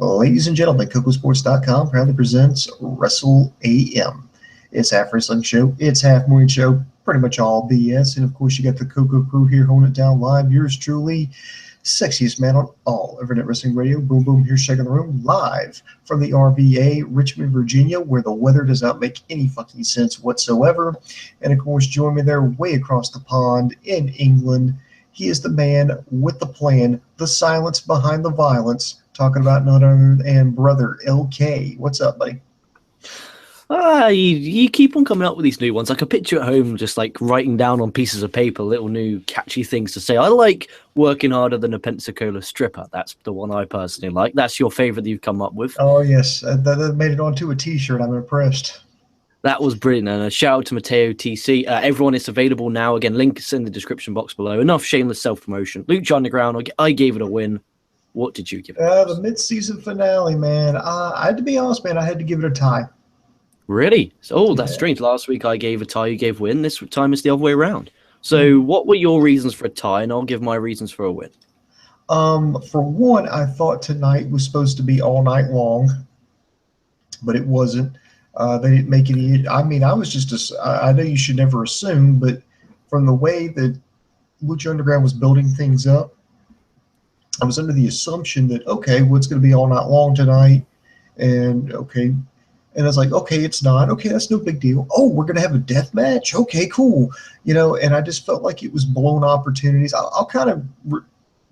Ladies and gentlemen, KocoSports.com proudly presents Wrestle AM. It's half wrestling show, it's half morning show, pretty much all BS. And of course, you got the Koco crew here holding it down live. Yours truly, sexiest man on all Internet Wrestling Radio. Boom, boom, here shaking the room live from the RVA, Richmond, Virginia, where the weather does not make any fucking sense whatsoever. And of course, join me there way across the pond in England. He is the man with the plan, the silence behind the violence, talking about none other than brother LK. What's up, buddy? You keep on coming up with these new ones. I could picture at home just like writing down on pieces of paper little new catchy things to say. I like working harder than a Pensacola stripper. That's the one I personally like. That's your favorite that you've come up with. Oh, yes. That made it onto a T-shirt. I'm impressed. That was brilliant. And a shout out to Mateo TC. Everyone is available now. Again, link is in the description box below. Enough shameless self-promotion. Lucha Underground, I gave it a win. What did you give it? The mid-season finale, man. I had to be honest, man. I had to give it a tie. Really? So, that's strange. Last week I gave a tie, you gave win. This time it's the other way around. So what were your reasons for a tie? And I'll give my reasons for a win. For one, I thought tonight was supposed to be all night long, but it wasn't. They didn't make any. I mean, I was just. I know you should never assume, but from the way that Lucha Underground was building things up, I was under the assumption that okay, well, it's going to be all night long tonight, and okay. And I was like, okay, it's not. Okay, that's no big deal. Oh, we're going to have a death match. Okay, cool. You know, and I just felt like it was blown opportunities. I'll kind of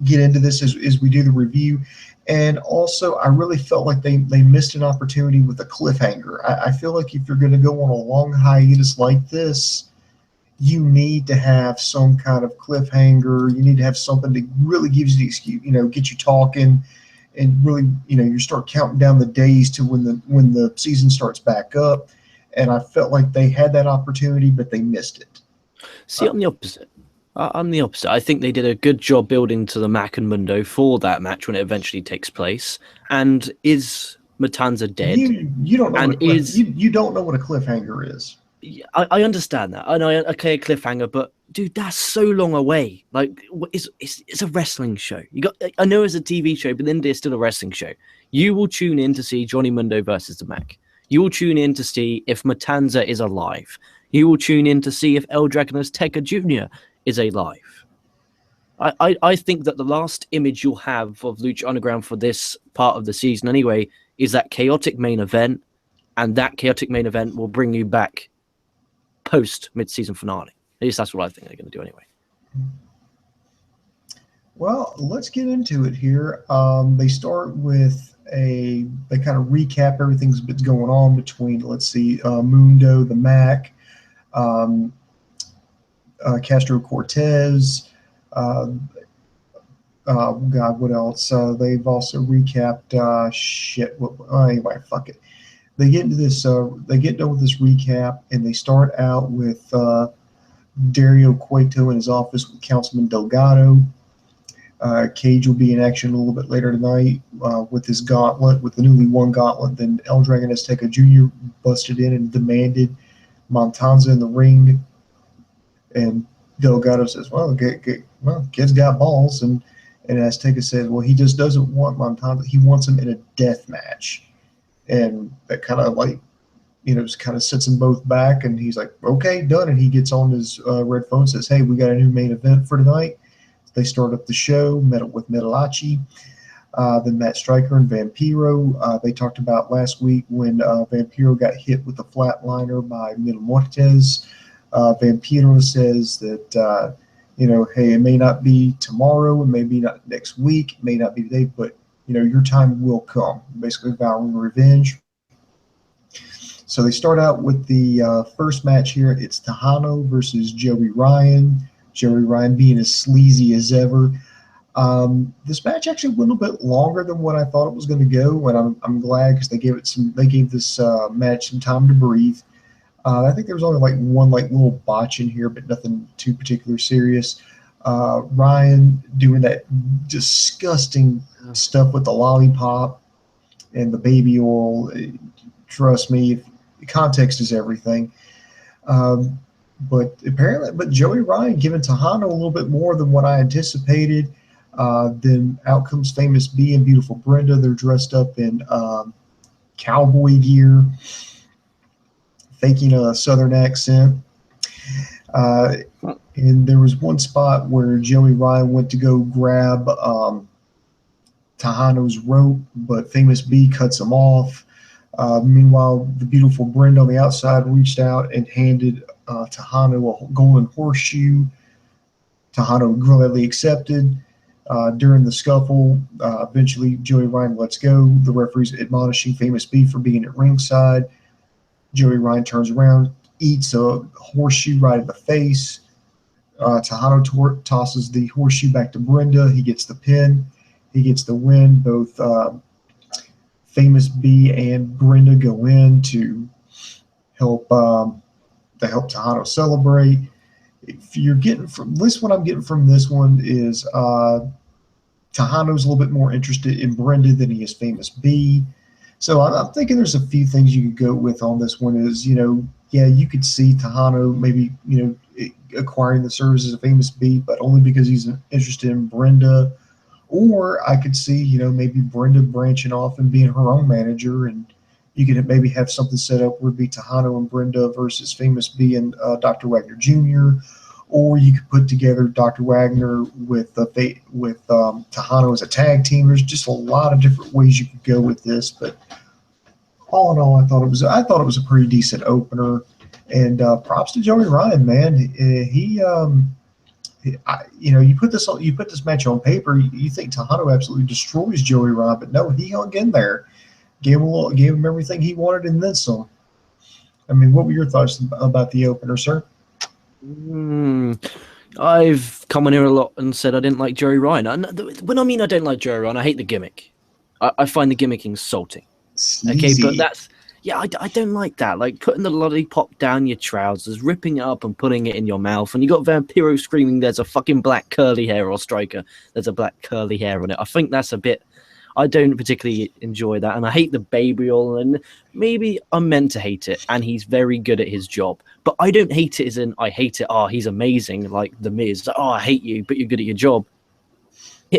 get into this as we do the review. And also, I really felt like they missed an opportunity with a cliffhanger. I feel like if you're going to go on a long hiatus like this, you need to have some kind of cliffhanger. You need to have something that really gives you the excuse, you know, get you talking. And really, you know, you start counting down the days to when the season starts back up. And I felt like they had that opportunity, but they missed it. See, I'm the opposite. I'm the opposite. I think they did a good job building to the Mack and Mundo for that match when it eventually takes place. And is Matanza dead? You don't know. And you don't know what a cliffhanger is. I understand that. I know, okay, a cliffhanger, but dude, that's so long away. Like, it's a wrestling show. I know it's a TV show, but then there's still a wrestling show. You will tune in to see Johnny Mundo versus the Mack. You will tune in to see if Matanza is alive. You will tune in to see if El Dragon Azteca Jr. is alive. I think that the last image you'll have of Lucha Underground for this part of the season anyway is that chaotic main event, and that chaotic main event will bring you back post mid-season finale. At least that's what I think they're going to do anyway. Well, let's get into it here. They start with they kind of recap everything that's going on between, let's see, Mundo, the Mack, Castro Cortez. God, what else? They've also recapped anyway, fuck it. They get into this. They get done with this recap, and they start out with Dario Cueto in his office with Councilman Delgado. Cage will be in action a little bit later tonight with his gauntlet, with the newly won gauntlet. Then El Dragon Azteca Jr. busted in and demanded Matanza in the ring, and Delgado says, "Well, kid's got balls," and Azteca says, "Well, he just doesn't want Matanza. He wants him in a death match." And that kind of like, you know, just kind of sets them both back. And he's like, okay, done. And he gets on his red phone and says, hey, we got a new main event for tonight. They start up the show, met up with Metalachi, then Matt Stryker and Vampiro. They talked about last week when Vampiro got hit with a flatliner by Mil Muertes. Vampiro says that, you know, hey, it may not be tomorrow, it may be not next week, it may not be today, but you know, your time will come, basically vowing revenge. So they start out with the first match here. It's Tejano versus Joey Ryan. Joey Ryan being as sleazy as ever. This match actually went a little bit longer than what I thought it was going to go, and I'm glad because they gave this match some time to breathe. I think there was only like one like little botch in here, but nothing too particular serious. Ryan doing that disgusting stuff with the lollipop and the baby oil. Trust me, context is everything. But Joey Ryan giving Tejano a little bit more than what I anticipated. Then out comes Famous B and Beautiful Brenda. They're dressed up in cowboy gear, faking a southern accent. And there was one spot where Joey Ryan went to go grab Tejano's rope, but Famous B cuts him off. Meanwhile, the Beautiful Brenda on the outside reached out and handed Tejano a golden horseshoe. Tejano gladly accepted. During the scuffle, eventually Joey Ryan lets go. The referee's admonishing Famous B for being at ringside. Joey Ryan turns around, eats a horseshoe right in the face. Tejano tosses the horseshoe back to Brenda. He gets the pin. He gets the win. Both Famous B and Brenda go in to help Tejano celebrate. If you're getting from this, what I'm getting from this one is Tejano's a little bit more interested in Brenda than he is Famous B. So I'm thinking there's a few things you could go with on this one. Is, yeah, you could see Tejano maybe acquiring the services of Famous B, but only because he's interested in Brenda. Or I could see, maybe Brenda branching off and being her own manager, and you could maybe have something set up where it'd be Tejano and Brenda versus Famous B and Dr. Wagner Jr., or you could put together Dr. Wagner with Tejano as a tag team. There's just a lot of different ways you could go with this, but all in all, I thought it was a pretty decent opener. And props to Joey Ryan, man. You put this match on paper, you think Tejano absolutely destroys Joey Ryan, but no, he hung in there, gave him everything he wanted, and then some. I mean, what were your thoughts about the opener, sir? I've come on here a lot and said I didn't like Joey Ryan. When I mean I don't like Joey Ryan, I hate the gimmick. I find the gimmicking salty. Sleazy. Okay, but I don't like that. Like putting the lollipop down your trousers, ripping it up and putting it in your mouth, and you got Vampiro screaming, "There's a fucking black curly hair," or Striker, "There's a black curly hair on it." I think that's a bit. I don't particularly enjoy that, and I hate the baby oil, and maybe I'm meant to hate it, and he's very good at his job. But I don't hate it as in I hate it, he's amazing, like The Miz. I hate you, but you're good at your job.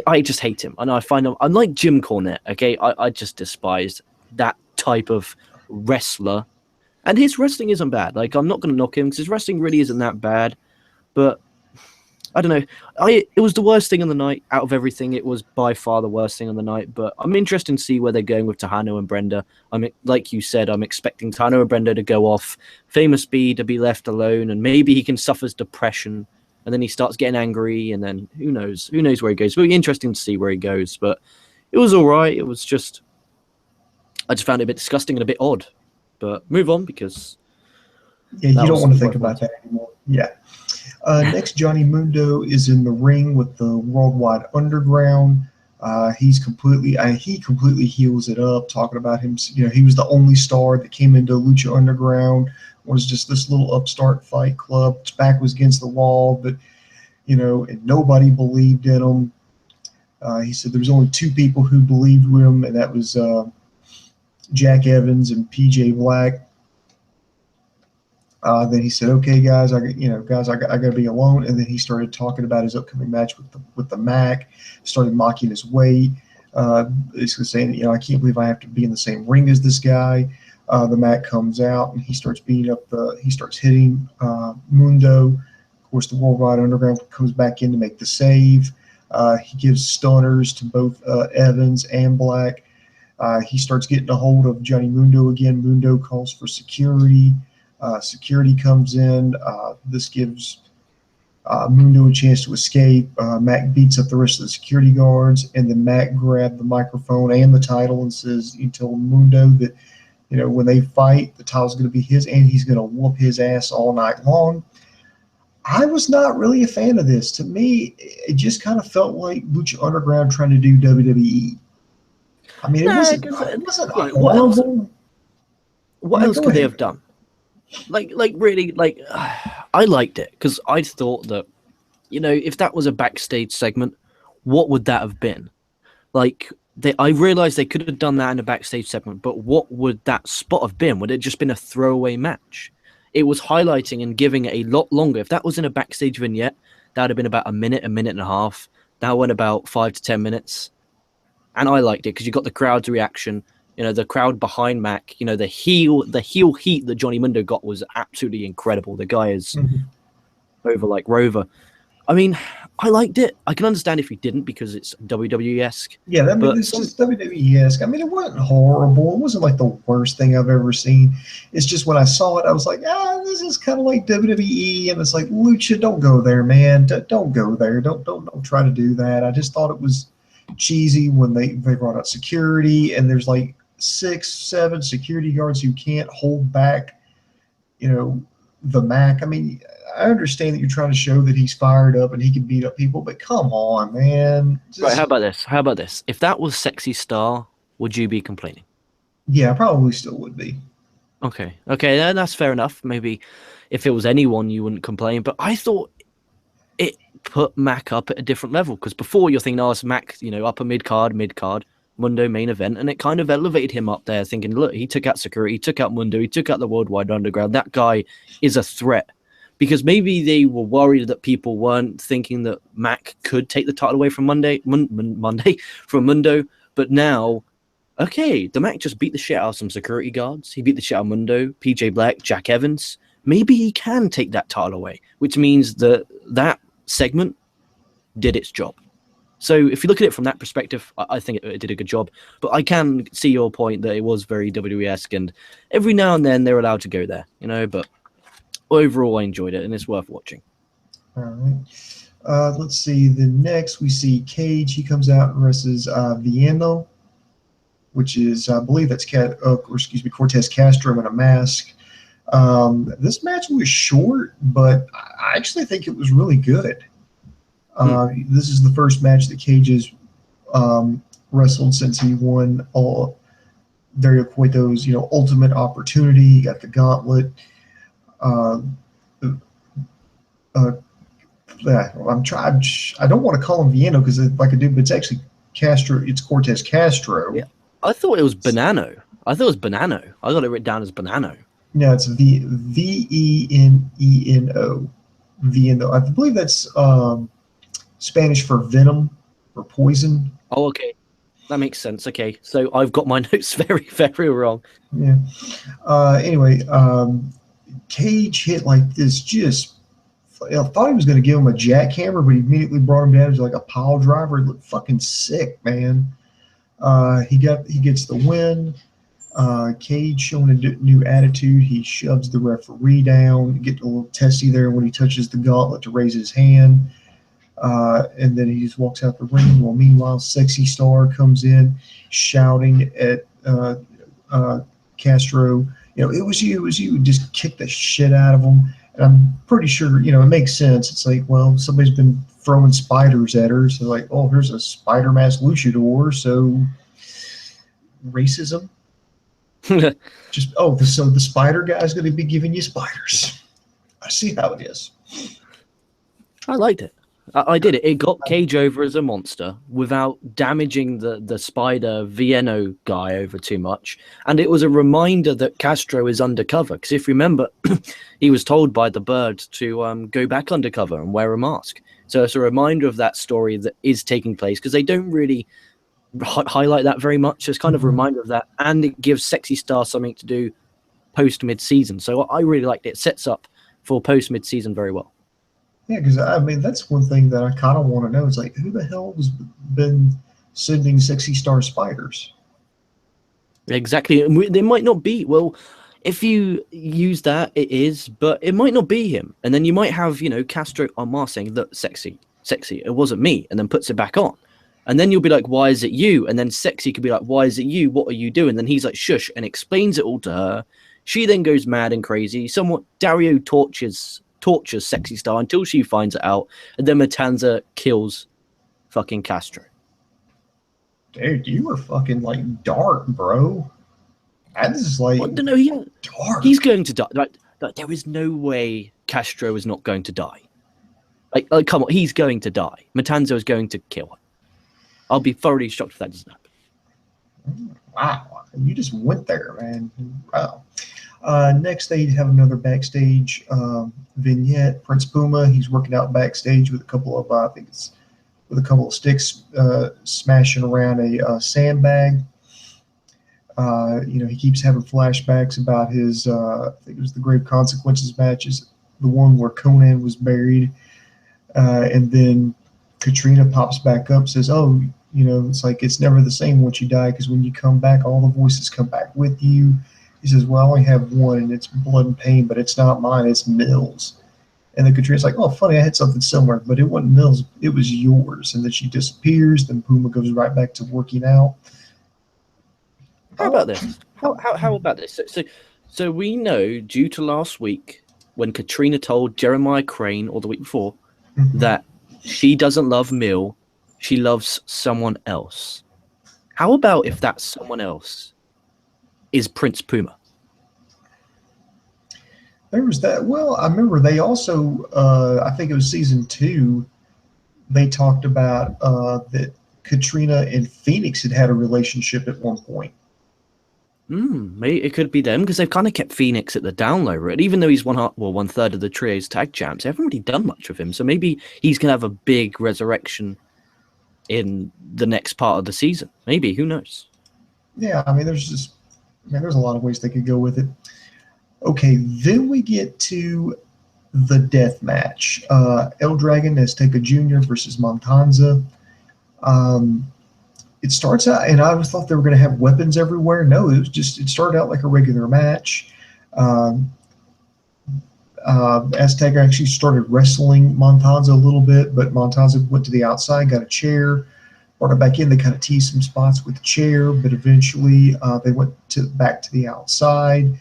I just hate him, and I find him, I'm like Jim Cornette, okay? I just despise that type of wrestler, and his wrestling isn't bad. Like, I'm not going to knock him, because his wrestling really isn't that bad, but I don't know. It was the worst thing on the night. Out of everything, it was by far the worst thing on the night. But I'm interested to see where they're going with Tejano and Brenda. Like you said, I'm expecting Tejano and Brenda to go off, Famous B to be left alone, and maybe he can suffer depression, and then he starts getting angry, and then who knows where he goes. It'll be interesting to see where he goes. But it was all right. It was just, I just found it a bit disgusting and a bit odd. But move on, because you don't want to think about that anymore. Yeah. Next, Johnny Mundo is in the ring with the Worldwide Underground. He completely heals it up, talking about him. He was the only star that came into Lucha Underground, was just this little upstart fight club. His back was against the wall, but and nobody believed in him. He said there was only two people who believed in him, and that was Jack Evans and PJ Black. Then he said, "Okay, guys, I got to be alone." And then he started talking about his upcoming match with the Mack. Started mocking his weight, basically saying, "I can't believe I have to be in the same ring as this guy." The Mack comes out and he starts hitting Mundo. Of course, the Worldwide Underground comes back in to make the save. He gives stunners to both Evans and Black. He starts getting a hold of Johnny Mundo again. Mundo calls for security. Security comes in. This gives Mundo a chance to escape. Mack beats up the rest of the security guards, and then Mack grabbed the microphone and the title and says, he told Mundo that, when they fight, the title's going to be his, and he's going to whoop his ass all night long. I was not really a fan of this. To me, it just kind of felt like Lucha Underground trying to do WWE. I mean, it wasn't horrible. What else could they have done? Like really, I liked it because I thought that, if that was a backstage segment, what would that have been? I realized they could have done that in a backstage segment, but what would that spot have been? Would it just been a throwaway match? It was highlighting and giving it a lot longer. If that was in a backstage vignette, that would have been about a minute and a half. That went about 5 to 10 minutes. And I liked it because you got the crowd's reaction. You know, the crowd behind Mack, you know, the heel heat that Johnny Mundo got was absolutely incredible. The guy is over like Rover. I mean, I liked it. I can understand if you didn't because it's WWE-esque. Yeah, I mean, it's just WWE-esque. I mean, it wasn't horrible. It wasn't like the worst thing I've ever seen. It's just when I saw it, I was like, this is kind of like WWE. And it's like, Lucha, don't go there, man. Don't go there. Don't try to do that. I just thought it was cheesy when they brought out security, and there's like 6, 7 security guards who can't hold back, you know, the Mack. I mean, I understand that you're trying to show that he's fired up and he can beat up people, but come on, man. Right, how about this? If that was Sexy Star, would you be complaining? Yeah, I probably still would be. Okay, that's fair enough. Maybe if it was anyone, you wouldn't complain, but I thought it put Mack up at a different level, because before you're thinking, it's Mack, you know, upper mid-card, Mundo main event, and it kind of elevated him up there, thinking, look, he took out security, he took out Mundo, he took out the Worldwide Underground. That guy is a threat. Because maybe they were worried that people weren't thinking that Mack could take the title away from from Mundo. But now, okay, the Mack just beat the shit out of some security guards. He beat the shit out of Mundo, PJ Black, Jack Evans. Maybe he can take that title away, which means that segment did its job. So if you look at it from that perspective, I think it did a good job. But I can see your point that it was very WWE-esque, and every now and then they're allowed to go there, you know, but overall, I enjoyed it, and it's worth watching. All right. Let's see. The next, we see Cage. He comes out and wrestles Veneno, which is, I believe that's Cortez Castro in a mask. This match was short, but I actually think it was really good. This is the first match that Cage has wrestled since he won Dario Cueto's, you know, Ultimate Opportunity. He got the gauntlet. I'm trying. I don't want to call him Veneno because like I do, but it's actually Castro. It's Cortez Castro. Yeah, I thought it was Veneno. I got it written down as Veneno. No, it's Veneno. Veneno. I believe that's Spanish for venom or poison. Oh, okay. That makes sense. Okay, so I've got my notes very, very wrong. Yeah. Anyway, Cage hit like this. I thought he was going to give him a jackhammer, but he immediately brought him down to like a pile driver. It looked fucking sick, man. He gets the win. Cage showing a new attitude. He shoves the referee down. Get a little testy there when he touches the gauntlet to raise his hand. And then he just walks out the ring. Well, meanwhile, Sexy Star comes in shouting at Castro. You know, it was you. Just kick the shit out of him. And I'm pretty sure, you know, it makes sense. It's like, well, somebody's been throwing spiders at her. So like, oh, here's a spider mask luchador. So racism. So the spider guy's going to be giving you spiders. I see how it is. I liked it. I did it. It got Cage over as a monster without damaging the Spider Veneno guy over too much. And it was a reminder that Castro is undercover. Because if you remember, he was told by the Bird to go back undercover and wear a mask. So it's a reminder of that story that is taking place, because they don't really highlight that very much. It's kind of a reminder of that. And it gives Sexy Star something to do post-mid-season. So I really liked it. It sets up for post-mid-season very well. Yeah, because I mean that's one thing that I kind of want to know. It's like, who the hell has been sending Sexy Star spiders? Exactly, they might not be. Well, if you use that, it is, but it might not be him. And then you might have, you know, Castro on Mars saying, "Look, sexy, it wasn't me," and then puts it back on. And then you'll be like, "Why is it you?" And then Sexy could be like, "Why is it you? What are you doing?" And then he's like, "Shush," and explains it all to her. She then goes mad and crazy. Dario tortures Sexy Star until she finds it out, and then Matanza kills fucking Castro. Dude, you were fucking like dark, bro. That is like dark. He's going to die. Like, there is no way Castro is not going to die. Like come on, he's going to die. Matanza is going to kill him. I'll be thoroughly shocked if that doesn't happen. Wow, you just went there, man. Wow. Next, they have another backstage vignette. Prince Puma, he's working out backstage with a couple of, I think it's with a couple of sticks smashing around a sandbag. He keeps having flashbacks about his, I think it was the Grave Consequences matches, the one where Conan was buried. And then Katrina pops back up, says, oh, it's like it's never the same once you die, because when you come back, all the voices come back with you. He says, well, I only have one, and it's Blood and Pain, but it's not mine, it's Mills. And then Katrina's like, oh, funny, I had something similar, but it wasn't Mills, it was yours. And then she disappears, then Puma goes right back to working out. How about this? How about this? So we know, due to last week, when Katrina told Jeremiah Crane, or the week before, that she doesn't love Mill, she loves someone else. How about if that someone else is Prince Puma? There was that. Well, I remember they also, I think it was season 2, they talked about that Katrina and Phoenix had a relationship at one point. Maybe it could be them, because they've kind of kept Phoenix at the down low, right? Even though he's one third of the trio's tag champs, they haven't really done much with him. So maybe he's gonna have a big resurrection in the next part of the season. Maybe, who knows? Yeah, I mean, there's a lot of ways they could go with it. Okay, then we get to the death match. El Dragon, Azteca Jr. versus Matanza. It starts out, and I thought they were going to have weapons everywhere. No, it started out like a regular match. Azteca actually started wrestling Matanza a little bit, but Matanza went to the outside, got a chair, brought it back in. They kind of teased some spots with the chair, but eventually they went back to the outside.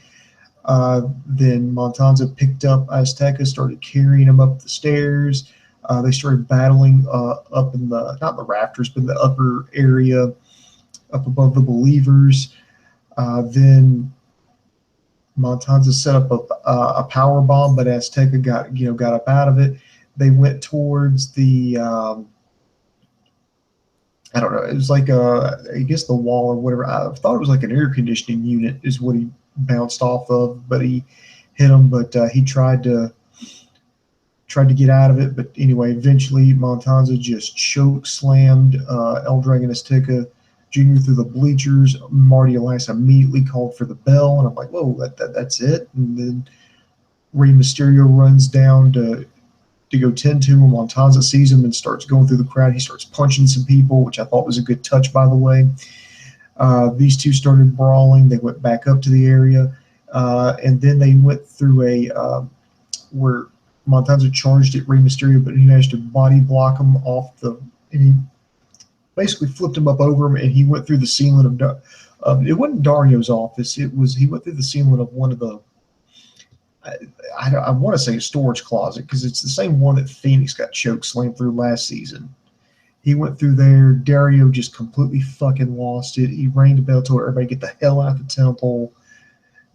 Then Matanza picked up Azteca, started carrying him up the stairs. They started battling up in not the rafters, but in the upper area up above the Believers. Then Matanza set up a power bomb, but Azteca got up out of it. They went towards the I don't know. It was like I guess the wall or whatever. I thought it was like an air conditioning unit is what he bounced off of, but he hit him. But he tried to get out of it. But anyway, eventually Matanza just choke slammed El Dragon Azteca Jr. through the bleachers. Marty Elias immediately called for the bell, and I'm like, whoa, that's it. And then Rey Mysterio runs down to go tend to him. Matanza sees him and starts going through the crowd. He starts punching some people, which I thought was a good touch, by the way. These two started brawling. They went back up to the area, and then they went through where Matanza charged at Rey Mysterio, but he managed to body block him off and he basically flipped him up over him, and he went through the ceiling of it wasn't Dario's office. He went through the ceiling of one of the, I want to say a storage closet, because it's the same one that Phoenix got choke slammed through last season. He went through there. Dario just completely fucking lost it. He rang the bell, told everybody get the hell out of the temple.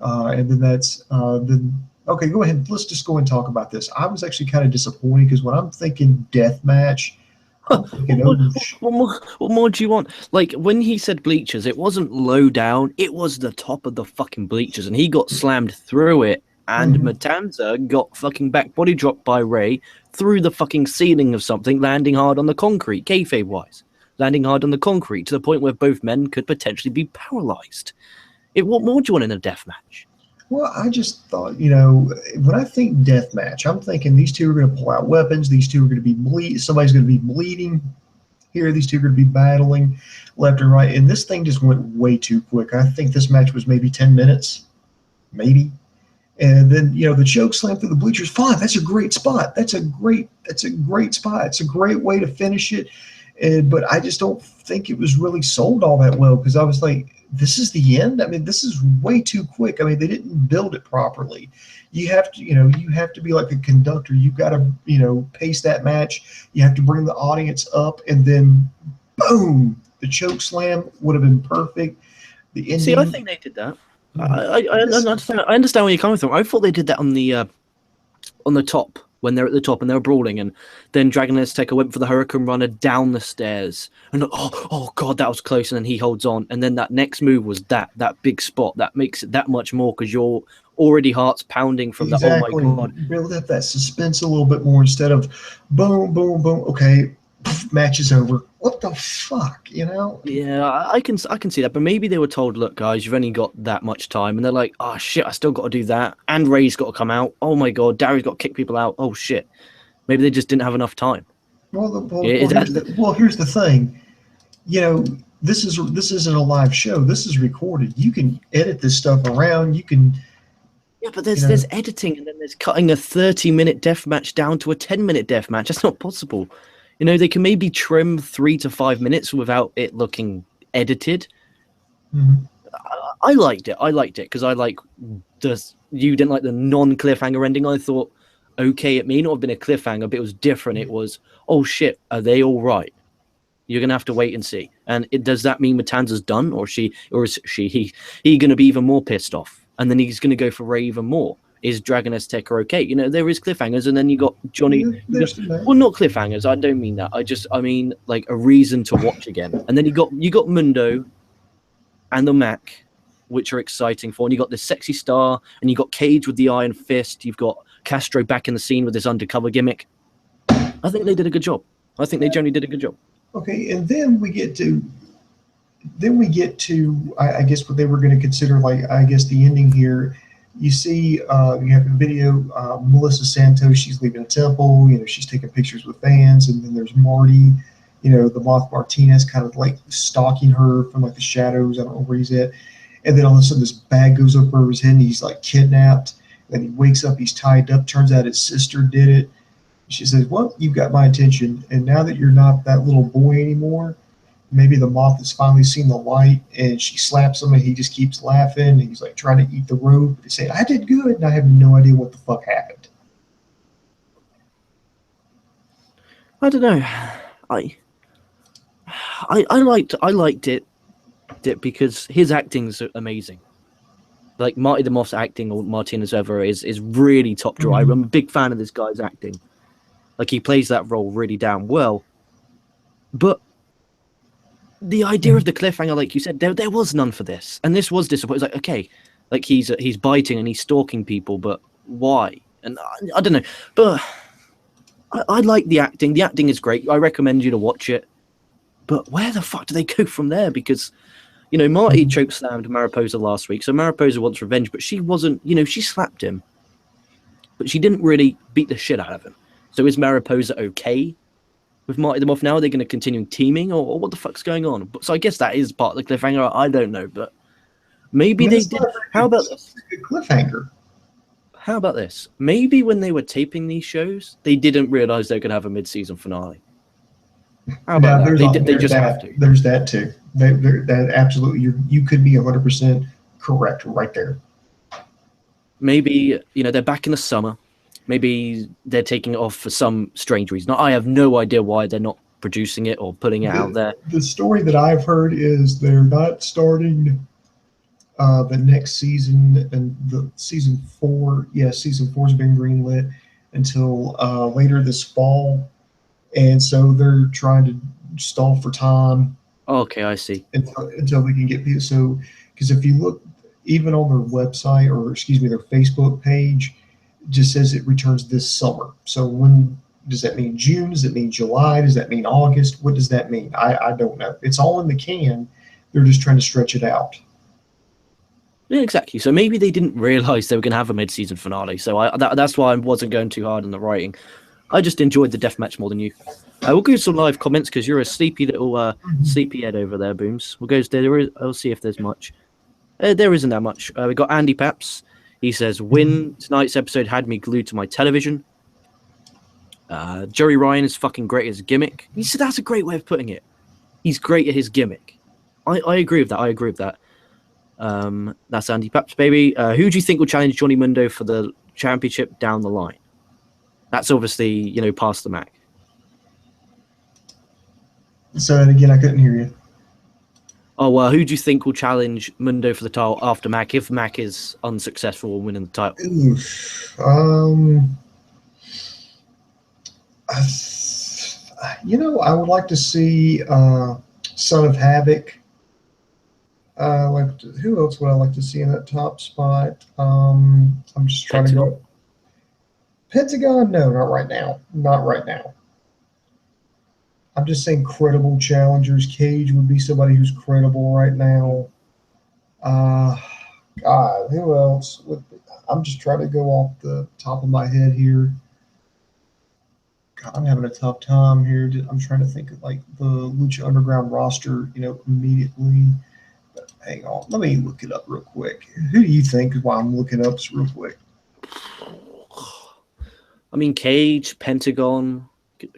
And then okay, go ahead. Let's just go and talk about this. I was actually kind of disappointed, because when I'm thinking death match, I'm thinking, what more do you want? Like, when he said bleachers, it wasn't low down. It was the top of the fucking bleachers, and he got slammed through it. And Matanza got fucking back body dropped by Ray through the fucking ceiling of something, landing hard on the concrete, kayfabe-wise. Landing hard on the concrete to the point where both men could potentially be paralyzed. What more do you want in a death match? Well, I just thought, when I think death match, I'm thinking these two are going to pull out weapons. These two are going to be somebody's going to be bleeding here. These two are going to be battling left and right. And this thing just went way too quick. I think this match was maybe 10 minutes, maybe. And then, the choke slam through the bleachers, fine. That's a great spot. That's a great spot. It's a great way to finish it. But I just don't think it was really sold all that well, because I was like, this is the end? I mean, this is way too quick. I mean, they didn't build it properly. You have to be like a conductor. You've got to, pace that match. You have to bring the audience up, and then boom, the choke slam would have been perfect. The ending. See, I think they did that. I understand where you're coming from. I thought they did that on the top, when they're at the top and they were brawling, and then Dragon Azteca went for the Hurricane Runner down the stairs, and oh god, that was close, and then he holds on, and then that next move was that big spot that makes it that much more, because you're already heart's pounding from exactly. the oh my god. Build up that suspense a little bit more instead of boom, boom, boom. Okay, match is over. What the fuck, you know? Yeah, I can see that, but maybe they were told, look, guys, you've only got that much time, and they're like, oh shit, I still got to do that, and Ray's got to come out. Oh my god, Darry's got to kick people out. Oh shit, maybe they just didn't have enough time. Here's the thing. You know, this isn't a live show. This is recorded. You can edit this stuff around. You can. Yeah, but there's editing, and then there's cutting a 30-minute death match down to a 10-minute death match. That's not possible. You know, they can maybe trim 3 to 5 minutes without it looking edited. Mm-hmm. I liked it. I liked it because I like you didn't like the non-cliffhanger ending. I thought, okay, it may not have been a cliffhanger, but it was different. It was, oh shit, are they all right? You're gonna have to wait and see. And does that mean Matanza's done, or is he gonna be even more pissed off? And then he's gonna go for Ray even more. Is Dragon Azteca okay? You know, there is cliffhangers, and then you got Johnny. Well, not cliffhangers. I don't mean that. I mean like a reason to watch again. And then you got Mundo and the Mack, which are exciting for. And you got this sexy star, and you got Cage with the Iron Fist. You've got Castro back in the scene with his undercover gimmick. I think they did a good job. I think they generally did a good job. Okay, and then we get to I guess what they were going to consider, like, I guess the ending here. You see, you have a video, Melissa Santos, she's leaving a temple, you know, she's taking pictures with fans, and then there's Marty, you know, the Moth Martinez kind of like stalking her from like the shadows. I don't know where he's at. And then all of a sudden this bag goes up over his head and he's like kidnapped. Then he wakes up, he's tied up. Turns out his sister did it. She says, well, you've got my attention, and now that you're not that little boy anymore, maybe the Moth has finally seen the light, and she slaps him, and he just keeps laughing, and he's like trying to eat the rope. He's saying, I did good, and I have no idea what the fuck happened. I don't know. I liked it because his acting's amazing. Like Marty the Moth's acting, or Martinez ever is really top draw. Mm-hmm. I'm a big fan of this guy's acting. Like he plays that role really damn well. But the idea of the cliffhanger, like you said, there was none for this, and this was disappointing. It's like, okay, like he's biting and he's stalking people, but why? And I don't know, but I like the acting. The acting is great. I recommend you to watch it. But where the fuck do they go from there? Because, you know, Marty chokeslammed Mariposa last week, so Mariposa wants revenge, but she wasn't, you know, she slapped him, but she didn't really beat the shit out of him. So is Mariposa okay with Marty the Moth now? Are they going to continue teaming, or what the fuck's going on? So I guess that is part of the cliffhanger. I don't know, but maybe they did. How about this? Cliffhanger. How about this? Maybe when they were taping these shows, they didn't realize they were going to have a mid-season finale. How about that? They just have to. There's that too. That absolutely, you could be 100% correct right there. Maybe, you know, they're back in the summer. Maybe they're taking it off for some strange reason. I have no idea why they're not producing it or putting it out there. The story that I've heard is they're not starting the next season, and the season 4. Yeah, season 4 has been greenlit until later this fall, and so they're trying to stall for time. Okay, I see. Until we can get people. So, because if you look, even on their website, or excuse me, their Facebook page, just says it returns this summer. So when does that mean? June? Does it mean July? Does that mean August? What does that mean? I don't know. It's all in the can. They're just trying to stretch it out. Yeah, exactly. So maybe they didn't realize they were going to have a mid-season finale. So that's why I wasn't going too hard on the writing. I just enjoyed the deathmatch more than you. We'll go to some live comments because you're a sleepy little sleepyhead over there, Booms. We'll go there. I'll see if there's much. There isn't that much. We got Andy Paps. He says, "Win tonight's episode had me glued to my television." Jerry Ryan is fucking great at his gimmick. He said that's a great way of putting it. He's great at his gimmick. I agree with that. I agree with that. That's Andy Paps, baby. Who do you think will challenge Johnny Mundo for the championship down the line? That's obviously, you know, past the Mack. So again, I couldn't hear you. Oh, who do you think will challenge Mundo for the title after Mack if Mack is unsuccessful in winning the title? You know, I would like to see Son of Havoc. Who else would I like to see in that top spot? I'm just trying to go. Pentagon? No, not right now. Not right now. I'm just saying credible challengers. Cage would be somebody who's credible right now. God, who else? I'm just trying to go off the top of my head here. God, I'm having a tough time here. I'm trying to think of like the Lucha Underground roster, immediately. But hang on, let me look it up real quick. Who do you think? While I'm looking up real quick. I mean, Cage, Pentagon,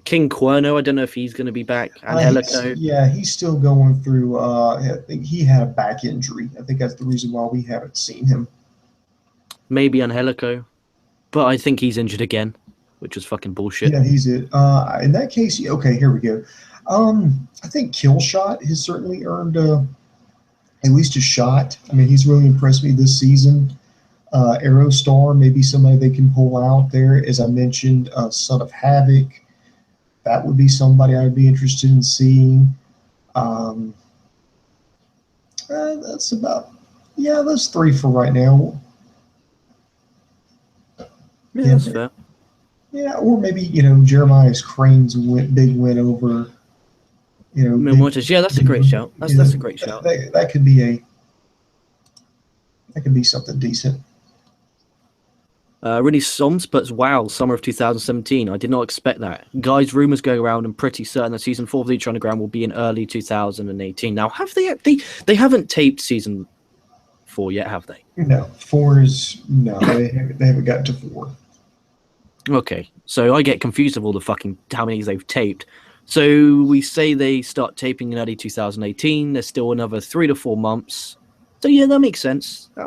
King Cuerno. I don't know if he's going to be back. Angelico. He's still going through. I think he had a back injury. I think that's the reason why we haven't seen him. Maybe Angelico, but I think he's injured again, which is fucking bullshit. Yeah, he's it. In that case, okay, here we go. I think Killshot has certainly earned at least a shot. I mean, he's really impressed me this season. Aerostar, maybe somebody they can pull out there. As I mentioned, Son of Havoc. That would be somebody I'd be interested in seeing. That's about, those three for right now. Yeah, that's fair. Yeah, or maybe, Jeremiah Crane's big win over, yeah, that's a great shout. That's a great shout. That could be something decent. Really Soms, but wow, summer of 2017. I did not expect that. Guys, rumors going around. I'm pretty certain that season 4 of Lucha Underground will be in early 2018. Now, have they haven't taped season 4 yet, have they? No, 4 is no. They haven't got to 4. Okay, so I get confused of all the fucking how many they've taped. So we say they start taping in early 2018. There's still another 3 to 4 months. So yeah, that makes sense. I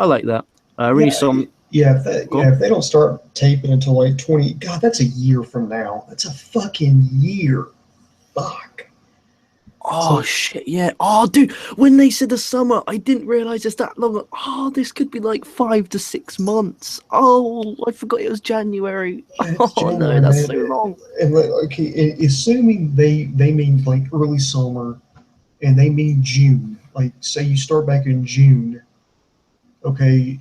like that. If they don't start taping until like 20, God, that's a year from now. That's a fucking year. Fuck. Oh, shit, yeah. Oh, dude, when they said the summer, I didn't realize it's that long. Oh, this could be like 5 to 6 months. Oh, I forgot it was January. January, no, that's so long. And okay, assuming they mean like early summer, and they mean June. Like, say you start back in June. Okay,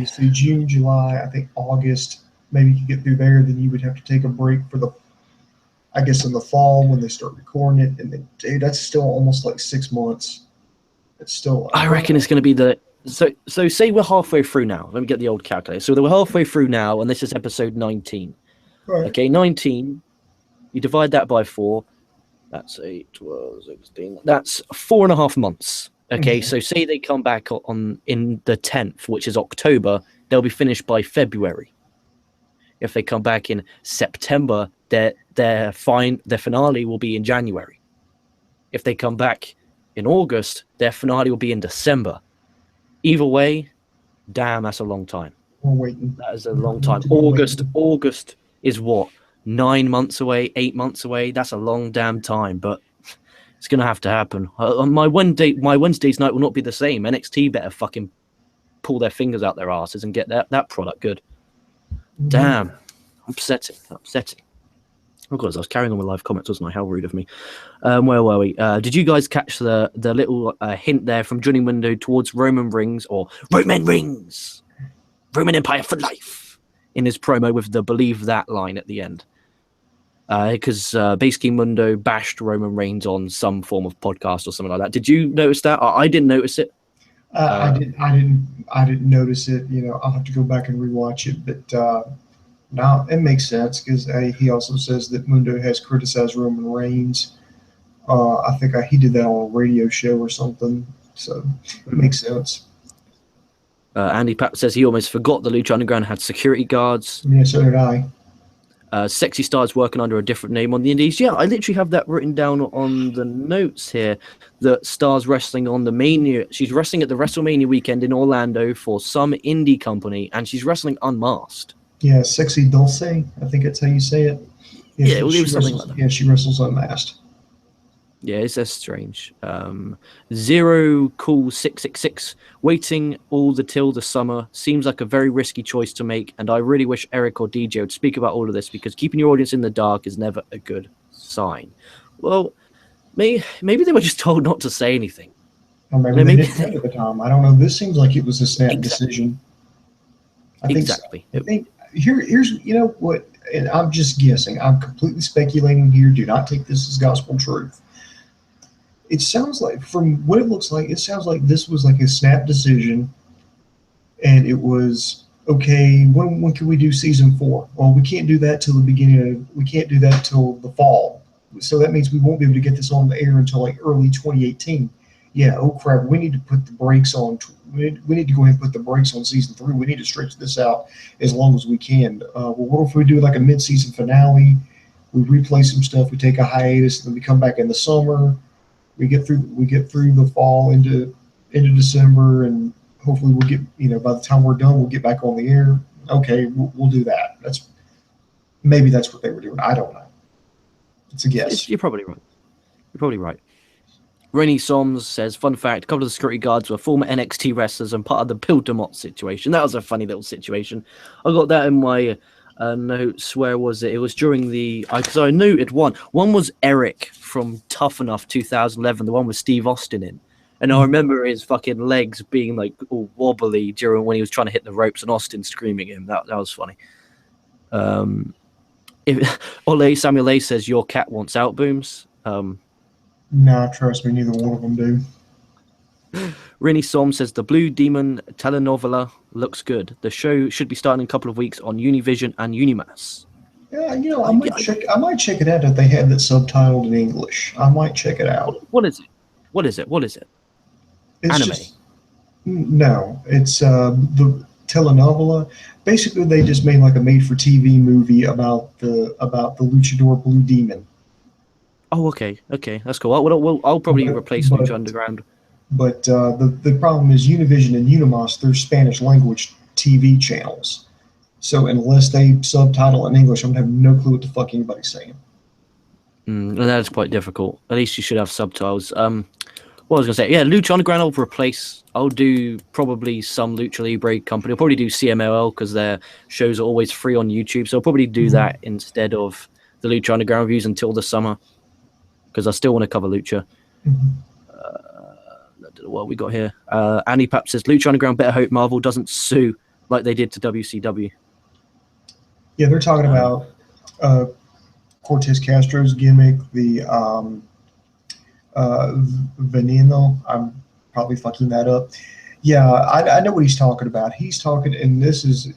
so June, July, I think August, maybe you could get through there. Then you would have to take a break for I guess in the fall when they start recording it. And then, dude, that's still almost like 6 months. It's still. I reckon it's going to be so say we're halfway through now. Let me get the old calculator. So we're halfway through now, and this is episode 19. Right. Okay, 19. You divide that by 4. That's 8, 12, 16. That's 4.5 months. Okay, so say they come back in the 10th, which is October, they'll be finished by February. If they come back in September, their finale will be in January. If they come back in August, their finale will be in December. Either way, damn, that's a long time. We're waiting. That is a long time. August is what? 9 months away, 8 months away. That's a long damn time, but it's going to have to happen. My Wednesday's night will not be the same. NXT better fucking pull their fingers out their asses and get that product good. Damn. Upsetting. Oh, God, I was carrying on with live comments, wasn't I? How rude of me. Where were we? Did you guys catch the little hint there from Johnny Mundo towards Roman Reigns, or Roman Reigns? Roman Empire for life, in his promo with the Believe That line at the end. Because basically Mundo bashed Roman Reigns on some form of podcast or something like that. Did you notice that? I didn't notice it. I didn't notice it. I'll have to go back and rewatch it. But no, it makes sense because he also says that Mundo has criticized Roman Reigns. I think he did that on a radio show or something. So it makes sense. Andy Papp says he almost forgot the Lucha Underground had security guards. Yeah, so did I. Sexy Star's working under a different name on the Indies. Yeah, I literally have that written down on the notes here. That Star's wrestling on the Mania. She's wrestling at the WrestleMania weekend in Orlando for some indie company, and she's wrestling unmasked. Yeah, Sexy Dulce. I think that's how you say it. Yeah, it was something like that. Yeah, she wrestles unmasked. Yeah, it's just strange. Zero Cool 666 waiting till the summer seems like a very risky choice to make, and I really wish Eric or DJ would speak about all of this because keeping your audience in the dark is never a good sign. Well, maybe they were just told not to say anything. Or maybe they didn't know at the time. I don't know. This seems like it was a snap decision. I think exactly. I think here's what and I'm just guessing. I'm completely speculating here. Do not take this as gospel truth. It sounds like, from what it looks like, it sounds like this was like a snap decision, and it was okay. When can we do season 4? Well, we can't do that till the beginning of. We can't do that till the fall. So that means we won't be able to get this on the air until like early 2018. Yeah. Oh crap. We need to put the brakes on. We need to go ahead and put the brakes on season 3. We need to stretch this out as long as we can. Well, what if we do like a mid-season finale? We replay some stuff. We take a hiatus, and then we come back in the summer. We get through the fall into December, and hopefully we'll get, by the time we're done, we'll get back on the air. Okay, we'll do that. Maybe that's what they were doing. I don't know. It's a guess. You're probably right. Rennie Soms says, fun fact, a couple of the security guards were former NXT wrestlers and part of the Bill DeMott situation. That was a funny little situation. I got that in my notes. Where was it? It was during because I noted one. One was Eric from Tough Enough 2011, the one with Steve Austin in. And I remember his fucking legs being like all wobbly during when he was trying to hit the ropes and Austin screaming at him. That was funny. Ole Samuel A says, your cat wants out, Booms. Nah, trust me, neither one of them do. Rennie Som says the Blue Demon telenovela looks good. The show should be starting in a couple of weeks on Univision and Unimass. Yeah, I might check it out if they have it subtitled in English. I might check it out. What is it? It's anime? No, it's the telenovela. Basically, they just made like a made-for-TV movie about the luchador Blue Demon. Oh, okay, that's cool. I'll probably replace Lucha Underground. But the problem is Univision and Unimas, they're Spanish language TV channels. So unless they subtitle in English, I'm going to have no clue what the fuck anybody's saying. And that's quite difficult. At least you should have subtitles. What was I going to say? Yeah, Lucha Underground I'll do probably some Lucha Libre company. I'll probably do CMLL because their shows are always free on YouTube. So I'll probably do that instead of the Lucha Underground reviews until the summer, because I still want to cover Lucha. What we got here? Andy Pap says, Lucha Underground better hope Marvel doesn't sue like they did to WCW. Yeah, they're talking about Cortez Castro's gimmick, the Veneno. I'm probably fucking that up. Yeah, I know what he's talking about. He's talking, and this is,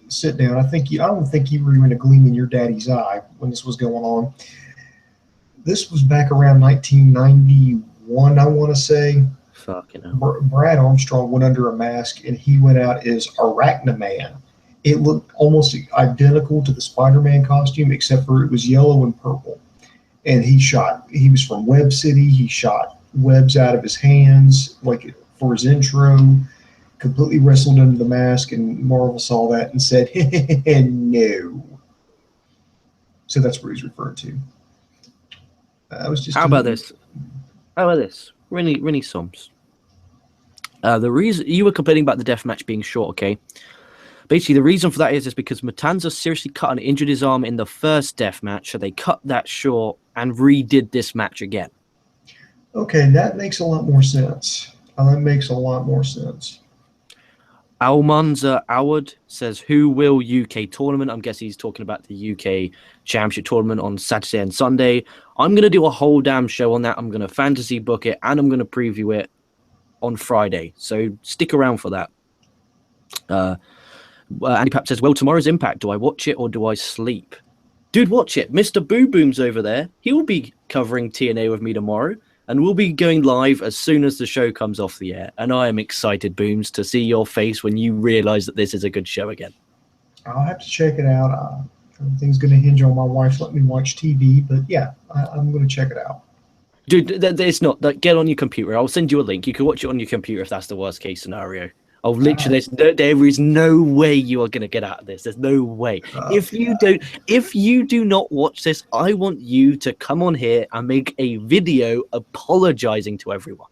sit down. I don't think you were even a gleam in your daddy's eye when this was going on. This was back around 1991, I want to say. Fucking hell. Brad Armstrong went under a mask, and he went out as Arachnaman. It looked almost identical to the Spider-Man costume, except for it was yellow and purple. And he was from Web City. He shot webs out of his hands, like for his intro, completely wrestled under the mask, and Marvel saw that and said, no. So that's what he's referring to. How about this? Rennie Soms. The reason you were complaining about the death match being short, okay? Basically, the reason for that is because Matanza seriously cut and injured his arm in the first death match, so they cut that short and redid this match again. Okay, that makes a lot more sense. Almanza Awad says, who will UK tournament? I'm guessing he's talking about the UK Championship tournament on Saturday and Sunday. I'm going to do a whole damn show on that. I'm going to fantasy book it, and I'm going to preview it on Friday. So stick around for that. Andy Pap says, well, tomorrow's Impact. Do I watch it or do I sleep? Dude, watch it. Mr. Boo Boom's over there. He will be covering TNA with me tomorrow, and we'll be going live as soon as the show comes off the air. And I am excited, Booms, to see your face when you realize that this is a good show again. I'll have to check it out. Everything's going to hinge on my wife letting me watch TV, but yeah, I'm going to check it out. Dude, it's not. Get on your computer. I'll send you a link. You can watch it on your computer if that's the worst case scenario. Oh, literally, there is no way you are going to get out of this. There's no way. If you do not watch this, I want you to come on here and make a video apologizing to everyone.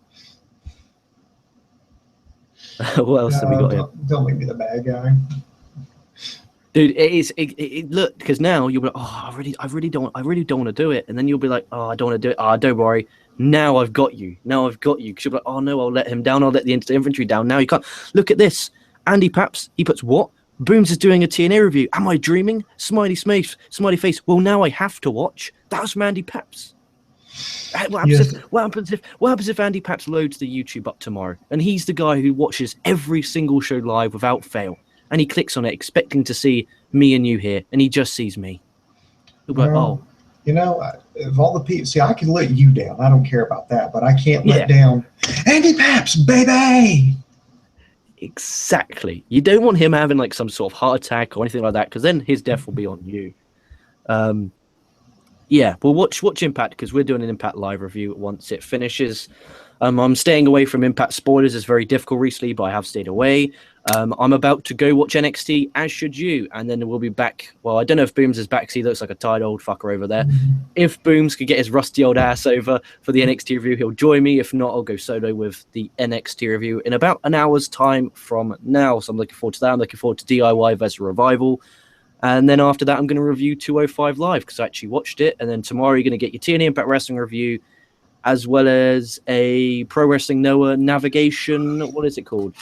What else have we got here? Don't make me the bad guy. Dude, look, because now you'll be like, oh, I really don't want to do it, and then you'll be like, oh, I don't want to do it. Oh, don't worry. Now I've got you. Because you'll be like, oh no, I'll let him down. I'll let the infantry down. Now you can't. Look at this. Andy Paps, he puts what? Booms is doing a TNA review. Am I dreaming? Smiley face. Well, now I have to watch. That's Mandy Paps. What happens if Andy Paps loads the YouTube up tomorrow, and he's the guy who watches every single show live without fail, and he clicks on it expecting to see me and you here, and he just sees me. He'll go, oh. You know, of all the people, see, I can let you down. I don't care about that, but I can't let down Andy Paps, baby. Exactly. You don't want him having like some sort of heart attack or anything like that, because then his death will be on you. Yeah, well, watch Impact, because we're doing an Impact live review once it finishes. I'm staying away from Impact spoilers. It's very difficult recently, but I have stayed away. I'm about to go watch NXT, as should you, and then we'll be back. Well, I don't know if Booms is back, because he looks like a tired old fucker over there. If Booms could get his rusty old ass over for the NXT review, he'll join me. If not, I'll go solo with the NXT review in about an hour's time from now. So I'm looking forward to that. I'm looking forward to DIY versus Revival. And then after that, I'm going to review 205 Live, because I actually watched it. And then tomorrow, you're going to get your TNA Impact Wrestling review, as well as a Pro Wrestling Noah navigation. What is it called?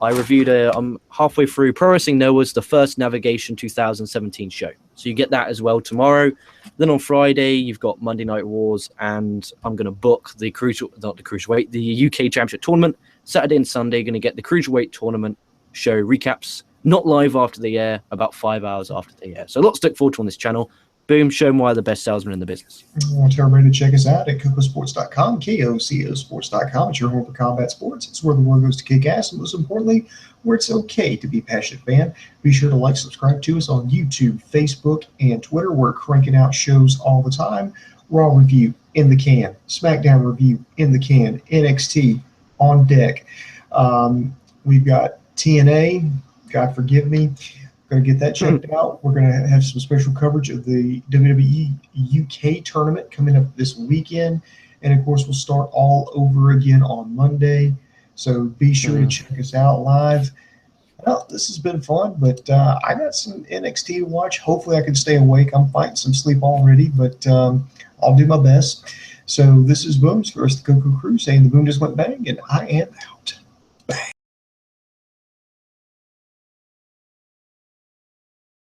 I reviewed I'm halfway through Pro Wrestling Noah's the first Navigation 2017 show. So you get that as well tomorrow. Then on Friday, you've got Monday Night Wars, and I'm going to book the the UK Championship Tournament. Saturday and Sunday, going to get the Cruiserweight Tournament show recaps. Not live after the air, about 5 hours after the air. So lots to look forward to on this channel. Boom, show them why they're the best salesman in the business. I want everybody to check us out at KocoSports.com, KocoSports.com. It's your home for combat sports. It's where the world goes to kick ass, and most importantly, where it's okay to be a passionate fan. Be sure to like, subscribe to us on YouTube, Facebook, and Twitter. We're cranking out shows all the time. Raw review in the can, SmackDown review in the can, NXT on deck. We've got TNA. God forgive me. Going to get that checked out. We're going to have some special coverage of the WWE UK tournament coming up this weekend. And, of course, we'll start all over again on Monday. So be sure to check us out live. Well, this has been fun, but I got some NXT to watch. Hopefully I can stay awake. I'm fighting some sleep already, but I'll do my best. So this is Booms for us, the Koco crew, saying the boom just went bang, and I am out.